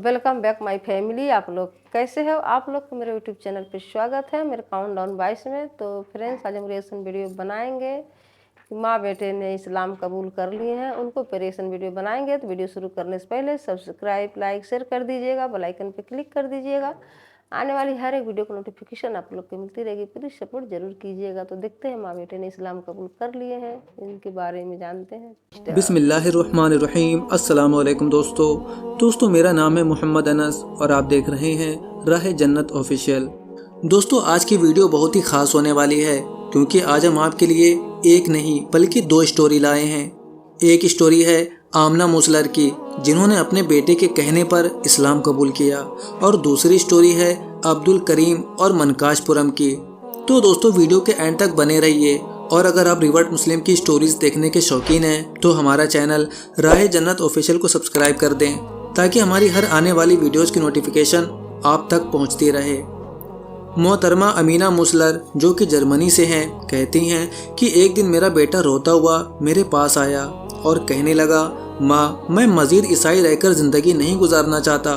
Welcome back my family. आप लोग कैसे हो? आप लोग को मेरे यूट्यूब चैनल पे स्वागत है, मेरे काउंटडाउन 22 में। तो फ्रेंड्स, आज हम रिएक्शन वीडियो बनाएंगे कि माँ बेटे ने इस्लाम कबूल कर लिए हैं, उनको पे रिएक्शन वीडियो बनाएंगे। तो वीडियो शुरू करने से पहले सब्सक्राइब, लाइक, शेयर कर दीजिएगा, बेल आइकन पे क्लिक कर दीजिएगा। आने वाली हर एक वीडियो को नोटिफिकेशन आप लोग को मिलती रहेगी। प्लीज़ सपोर्ट जरूर कीजिएगा। तो देखते हैं माँ बेटे ने इस्लाम कबूल कर लिए हैं, इनके बारे में जानते हैं। बिस्मिल्लाहिर्रहमानिर्रहीम। अस्सलाम वालेकुम दोस्तों, मेरा नाम है मोहम्मद अनस और आप देख रहे हैं राह जन्नत ऑफिशियल। दोस्तों, आज की वीडियो बहुत ही खास होने वाली है क्योंकि आज हम आपके लिए एक नहीं बल्कि दो स्टोरी लाए हैं। एक स्टोरी है आमना मुसलर की, जिन्होंने अपने बेटे के कहने पर इस्लाम कबूल किया, और दूसरी स्टोरी है अब्दुल करीम और मनकाशपुरम की। तो दोस्तों, वीडियो के एंड तक बने रहिए। और अगर आप रिवर्ट मुस्लिम की स्टोरीज देखने के शौकीन हैं तो हमारा चैनल राह जन्नत ऑफिशियल को सब्सक्राइब कर दें ताकि हमारी हर आने वाली वीडियोस की नोटिफिकेशन आप तक पहुंचती रहे। मोहतरमा अमीना मुसलर, जो कि जर्मनी से हैं, कहती हैं कि एक दिन मेरा बेटा रोता हुआ मेरे पास आया और कहने लगा, माँ, मैं मज़ीद ईसाई रहकर ज़िंदगी नहीं गुजारना चाहता,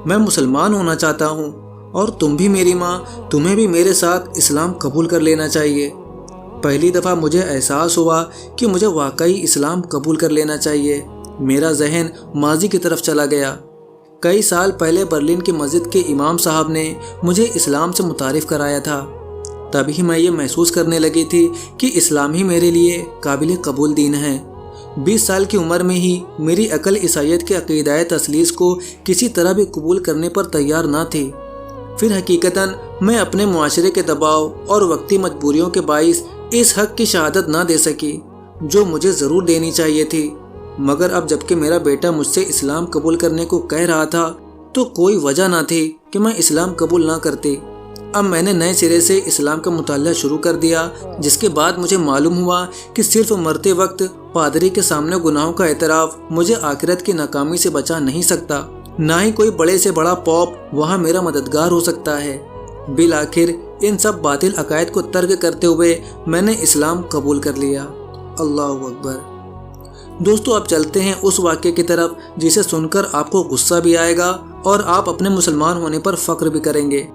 मैं मुसलमान होना चाहता हूँ, और तुम भी मेरी माँ, तुम्हें भी मेरे साथ इस्लाम कबूल कर लेना चाहिए। पहली दफ़ा मुझे एहसास हुआ कि मुझे वाकई इस्लाम कबूल कर लेना चाहिए। मेरा जहन माजी की तरफ चला गया। कई साल पहले बर्लिन की मस्जिद के इमाम साहब ने मुझे इस्लाम से मुतारिफ कराया था। तभी मैं ये महसूस करने लगी थी कि इस्लाम ही मेरे लिए काबिल कबूल दीन है। 20 साल की उम्र में ही मेरी अकल ईसाइयत के अक़ीदा तस्लीस को किसी तरह भी कबूल करने पर तैयार ना थी। फिर हकीकतन मैं अपने मुआशरे के दबाव और वक्ती मजबूरियों के बाइस इस हक की शहादत ना दे सकी जो मुझे ज़रूर देनी चाहिए थी। मगर अब जबकि मेरा बेटा मुझसे इस्लाम कबूल करने को कह रहा था तो कोई वजह ना थी कि मैं इस्लाम कबूल ना करती। अब मैंने नए सिरे से इस्लाम का मुताला शुरू कर दिया, जिसके बाद मुझे मालूम हुआ कि सिर्फ मरते वक्त पादरी के सामने गुनाहों का एतराफ़ मुझे आखिरत की नाकामी से बचा नहीं सकता, ना ही कोई बड़े से बड़ा पॉप वहाँ मेरा मददगार हो सकता है। बिल आखिर इन सब बातिल अकायद को तर्क करते हुए मैंने इस्लाम कबूल कर लिया। अल्लाहु अकबर। दोस्तों, अब चलते हैं उस वाक़े की तरफ जिसे सुनकर आपको गुस्सा भी आएगा और आप अपने मुसलमान होने पर फ़ख्र भी करेंगे।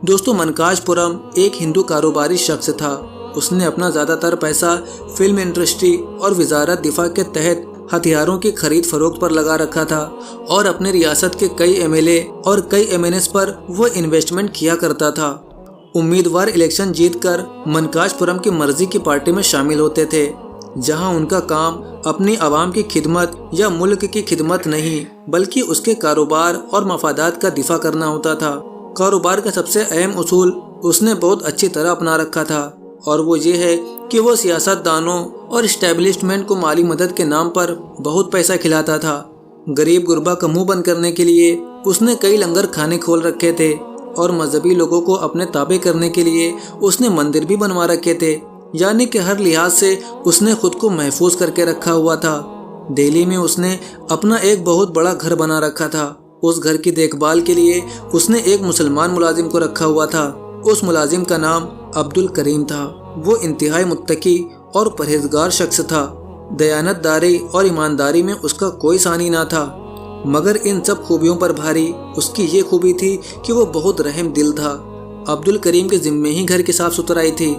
दोस्तों, मनकाशपुरम एक हिंदू कारोबारी शख्स था। उसने अपना ज़्यादातर पैसा फिल्म इंडस्ट्री और वजारत दिफा के तहत हथियारों की खरीद फरोख्त पर लगा रखा था, और अपने रियासत के कई एमएलए और कई एमएनएस पर वो इन्वेस्टमेंट किया करता था। उम्मीदवार इलेक्शन जीतकर मनकाशपुरम की मर्जी की पार्टी में शामिल होते थे, जहां उनका काम अपनी आवाम की खिदमत या मुल्क की खिदमत नहीं बल्कि उसके कारोबार और मफादात का दिफा करना होता था। कारोबार का सबसे अहम उसूल उसने बहुत अच्छी तरह अपना रखा था, और वो ये है कि वो सियासतदानों और इस्टेब्लिशमेंट को माली मदद के नाम पर बहुत पैसा खिलाता था। गरीब गुरबा का मुंह बंद करने के लिए उसने कई लंगर खाने खोल रखे थे, और मजहबी लोगों को अपने ताबे करने के लिए उसने मंदिर भी बनवा रखे थे। यानी कि हर लिहाज से उसने खुद को महफूज करके रखा हुआ था। दिल्ली में उसने अपना एक बहुत बड़ा घर बना रखा था। उस घर की देखभाल के लिए उसने एक मुसलमान मुलाजिम को रखा हुआ था। उस मुलाजिम का नाम अब्दुल करीम था। वो इंतहाई मुत्तकी और परहेजगार शख्स था। दयानतदारी और ईमानदारी में उसका कोई सानी ना था, मगर इन सब खूबियों पर भारी उसकी ये खूबी थी कि वो बहुत रहम दिल था। अब्दुल करीम के जिम्मे ही घर की साफ सुथराई थी।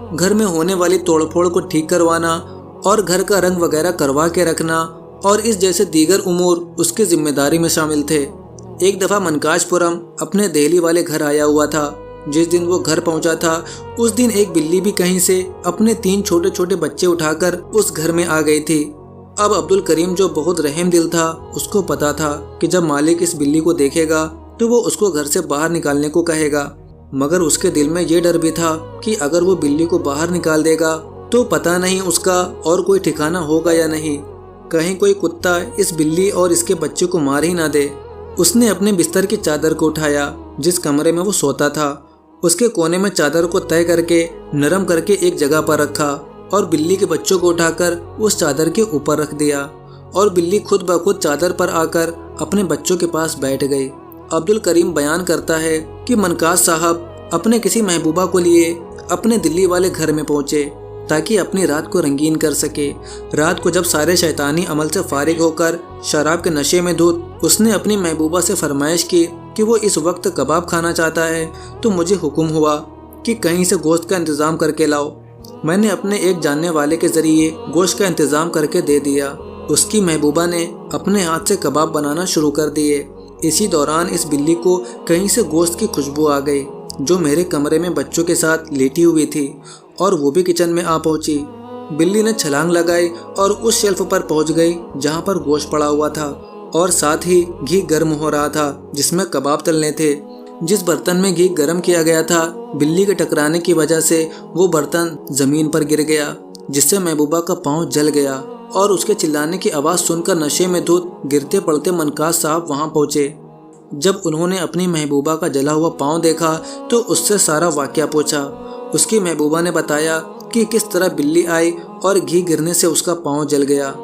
घर में होने वाली तोड़फोड़ को ठीक करवाना और घर का रंग वगैरह करवा के रखना और इस जैसे दीगर उमूर उसकी जिम्मेदारी में शामिल थे। एक दफ़ा मनकाशपुरम अपने दिल्ली वाले घर आया हुआ था। जिस दिन वो घर पहुंचा था उस दिन एक बिल्ली भी कहीं से अपने 3 छोटे छोटे बच्चे उठाकर उस घर में आ गई थी। अब अब्दुल करीम, जो बहुत रहम दिल था, उसको पता था कि जब मालिक इस बिल्ली को देखेगा तो वो उसको घर से बाहर निकालने को कहेगा, मगर उसके दिल में ये डर भी था कि अगर वो बिल्ली को बाहर निकाल देगा तो पता नहीं उसका और कोई ठिकाना होगा या नहीं, कहीं कोई कुत्ता इस बिल्ली और इसके बच्चे को मार ही ना दे। उसने अपने बिस्तर की चादर को उठाया। जिस कमरे में वो सोता था उसके कोने में चादर को तय करके नरम करके एक जगह पर रखा और बिल्ली के बच्चों को उठाकर उस चादर के ऊपर रख दिया, और बिल्ली खुद ब खुद चादर पर आकर अपने बच्चों के पास बैठ गई। अब्दुल करीम बयान करता है कि मनकाश साहब अपने किसी महबूबा को लिए अपने दिल्ली वाले घर में पहुंचे। ताकि अपनी रात को रंगीन कर सके। रात को जब सारे शैतानी अमल से फारिग होकर शराब के नशे में धुत उसने अपनी महबूबा से फरमाइश की कि वो इस वक्त कबाब खाना चाहता है, तो मुझे हुक्म हुआ कि कहीं से गोश्त का इंतज़ाम करके लाओ। मैंने अपने एक जानने वाले के ज़रिए गोश्त का इंतज़ाम करके दे दिया। उसकी महबूबा ने अपने हाथ से कबाब बनाना शुरू कर दिए। इसी दौरान इस बिल्ली को कहीं से गोश्त की खुशबू आ गई, जो मेरे कमरे में बच्चों के साथ लेटी हुई थी, और वो भी किचन में आ पहुंची। बिल्ली ने छलांग लगाई और उस शेल्फ पर पहुंच गई जहां पर गोश्त पड़ा हुआ था, और साथ ही घी गर्म हो रहा था जिसमें कबाब तलने थे। जिस बर्तन में घी गर्म किया गया था, बिल्ली के टकराने की वजह से वो बर्तन जमीन पर गिर गया, जिससे महबूबा का पाँव जल गया। और उसके चिल्लाने की आवाज़ सुनकर नशे में धुत गिरते पड़ते मनकाज साहब वहाँ पहुँचे। जब उन्होंने अपनी महबूबा का जला हुआ पाँव देखा तो उससे सारा वाक़या पूछा। उसकी महबूबा ने बताया कि किस तरह बिल्ली आई और घी गिरने से उसका पाँव जल गया।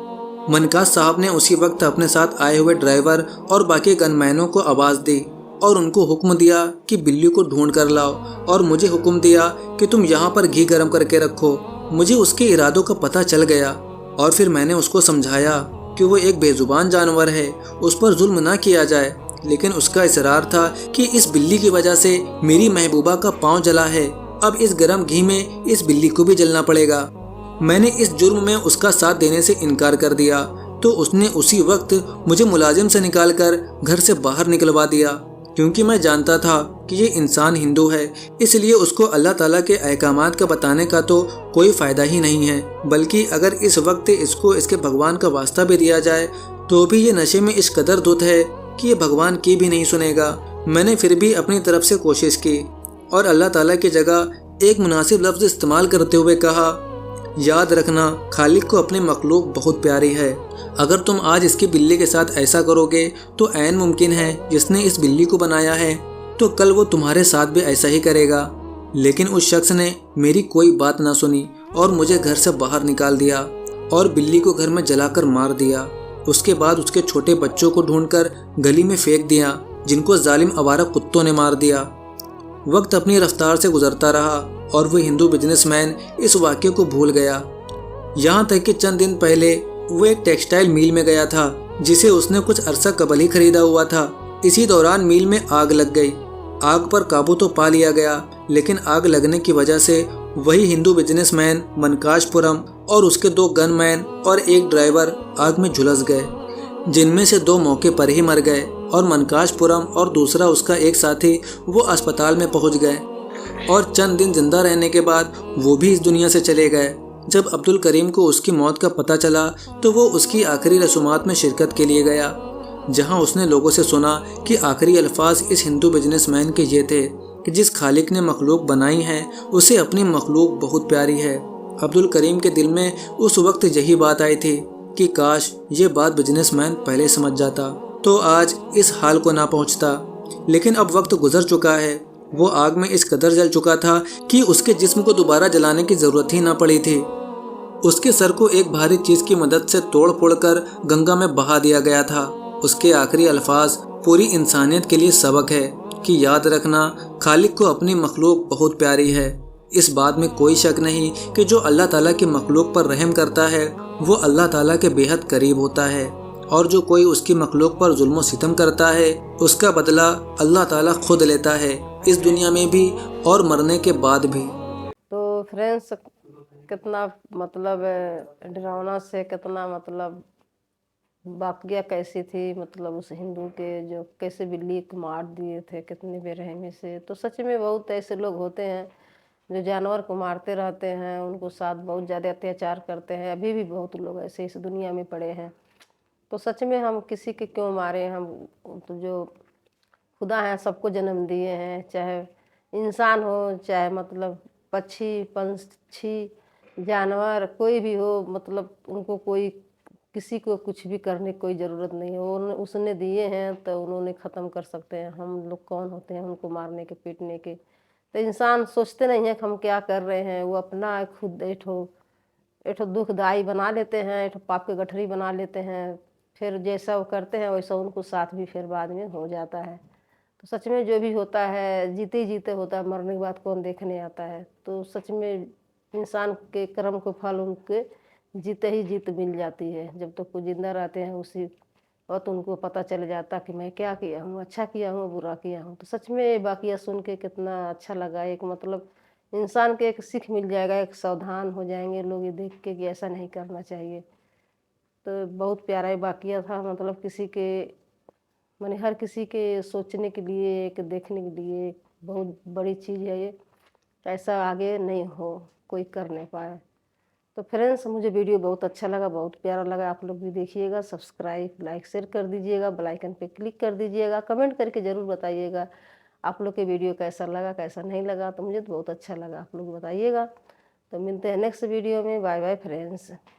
मनकाज साहब ने उसी वक्त अपने साथ आए हुए ड्राइवर और बाकी गनमैनों को आवाज़ दी और उनको हुक्म दिया कि बिल्ली को ढूंढ कर लाओ, और मुझे हुक्म दिया कि तुम यहाँ पर घी गर्म करके रखो। मुझे उसके इरादों का पता चल गया, और फिर मैंने उसको समझाया कि वो एक बेजुबान जानवर है, उस पर जुल्म ना किया जाए। लेकिन उसका इसरार था कि इस बिल्ली की वजह से मेरी महबूबा का पाँव जला है, अब इस गर्म घी में इस बिल्ली को भी जलना पड़ेगा। मैंने इस जुर्म में उसका साथ देने से इनकार कर दिया, तो उसने उसी वक्त मुझे मुलाजिम से निकालकर घर से बाहर निकलवा दिया, क्योंकि मैं जानता था कि ये इंसान हिंदू है, इसलिए उसको अल्लाह ताला के अहकामात का बताने का तो कोई फ़ायदा ही नहीं है। बल्कि अगर इस वक्त इसको इसके भगवान का वास्ता भी दिया जाए तो भी ये नशे में इस कदर धुत है कि ये भगवान की भी नहीं सुनेगा। मैंने फिर भी अपनी तरफ से कोशिश की और अल्लाह ताला की जगह एक मुनासिब लफ्ज़ इस्तेमाल करते हुए कहा, याद रखना खालिक को अपनी मखलूक बहुत प्यारी है। अगर तुम आज इसकी बिल्ली के साथ ऐसा करोगे तो ऐन मुमकिन है जिसने इस बिल्ली को बनाया है तो कल वो तुम्हारे साथ भी ऐसा ही करेगा। लेकिन उस शख्स ने मेरी कोई बात ना सुनी और मुझे घर से बाहर निकाल दिया और बिल्ली को घर में जलाकर मार दिया। उसके बाद उसके छोटे बच्चों को ढूंढकर गली में फेंक दिया, जिनको जालिम आवारा कुत्तों ने मार दिया। वक्त अपनी रफ्तार से गुजरता रहा और वो हिंदू बिजनेसमैन इस वाक़े को भूल गया। यहाँ तक कि चंद दिन पहले वो एक टेक्सटाइल मिल में गया था जिसे उसने कुछ अरसा कबल ही खरीदा हुआ था। इसी दौरान मिल में आग लग गई। आग पर काबू तो पा लिया गया, लेकिन आग लगने की वजह से वही हिंदू बिजनेसमैन मनकाशपुरम और उसके 2 गनमैन और एक ड्राइवर आग में झुलस गए, जिनमें से 2 मौके पर ही मर गए और मनकाशपुरम और दूसरा उसका एक साथी वो अस्पताल में पहुंच गए और चंद दिन जिंदा रहने के बाद वो भी इस दुनिया से चले गए। जब अब्दुल करीम को उसकी मौत का पता चला तो वो उसकी आखिरी रसूमात में शिरकत के लिए गया, जहां उसने लोगों से सुना कि आखिरी अल्फाज इस हिंदू बिजनेसमैन के ये थे कि जिस खालिक ने मखलूक बनाई है उसे अपनी मखलूक बहुत प्यारी है। अब्दुल करीम के दिल में उस वक्त यही बात आई थी कि काश ये बात बिजनेसमैन पहले समझ जाता तो आज इस हाल को ना पहुंचता। लेकिन अब वक्त गुजर चुका है। वो आग में इस कदर जल चुका था कि उसके जिस्म को दोबारा जलाने की ज़रूरत ही ना पड़ी थी। उसके सर को एक भारी चीज़ की मदद से तोड़ फोड़ कर गंगा में बहा दिया गया था। उसके आखिरी अल्फाज पूरी इंसानियत के लिए सबक है कि याद रखना खालिक को अपनी मखलूक बहुत प्यारी है। इस बात में कोई शक नहीं कि जो अल्लाह ताला की मखलूक पर रहम करता है वो अल्लाह ताला के बेहद करीब होता है, और जो कोई उसकी मखलूक पर जुल्म व सितम करता है उसका बदला अल्लाह ताला खुद लेता है, इस दुनिया में भी और मरने के बाद भी। तो फ्रेंड्स, कितना मतलब डरावना से कितना मतलब वाक़या कैसी थी, मतलब उस हिंदू के जो कैसे बिल्ली को मार दिए थे कितनी बेरहमी से। तो सच में बहुत ऐसे लोग होते हैं जो जानवर को मारते रहते हैं, उनको साथ बहुत ज़्यादा अत्याचार करते हैं। अभी भी बहुत लोग ऐसे इस दुनिया में पड़े हैं। तो सच में हम किसी के क्यों मारे? हम तो जो खुदा हैं सबको जन्म दिए हैं, चाहे इंसान हो चाहे मतलब पक्षी पंछी जानवर कोई भी हो, मतलब उनको कोई किसी को कुछ भी करने की कोई ज़रूरत नहीं है। वो उसने दिए हैं तो उन्होंने ख़त्म कर सकते हैं। हम लोग कौन होते हैं उनको मारने के पीटने के? तो इंसान सोचते नहीं है कि हम क्या कर रहे हैं। वो अपना खुद एठो दुखदाई बना लेते हैं, एठो पाप के गठरी बना लेते हैं। फिर जैसा वो करते हैं वैसा उनको साथ भी फिर बाद में हो जाता है। तो सच में जो भी होता है जीते ही जीते होता है, मरने के बाद कौन देखने आता है। तो सच में इंसान के कर्म को फल उनके जीते ही जीत मिल जाती है। जब तक वो जिंदा रहते हैं उसी वक्त उनको पता चल जाता कि मैं क्या किया हूँ, अच्छा किया हूँ, बुरा किया हूँ। तो सच में ये वाकया सुन के कितना अच्छा लगा। एक मतलब इंसान के एक सीख मिल जाएगा, एक सावधान हो जाएंगे लोग ये देख के कि ऐसा नहीं करना चाहिए। तो बहुत प्यारा ये वाकया था। मतलब किसी के माने हर किसी के सोचने के लिए, एक देखने के लिए बहुत बड़ी चीज़ है ये। ऐसा आगे नहीं हो, कोई कर नहीं पाए। तो फ्रेंड्स, मुझे वीडियो बहुत अच्छा लगा, बहुत प्यारा लगा। आप लोग भी देखिएगा, सब्सक्राइब लाइक शेयर कर दीजिएगा, बेल आइकन पे क्लिक कर दीजिएगा, कमेंट करके ज़रूर बताइएगा आप लोग के वीडियो कैसा लगा कैसा नहीं लगा। तो मुझे तो बहुत अच्छा लगा, आप लोग बताइएगा। तो मिलते हैं नेक्स्ट वीडियो में। Bye bye friends.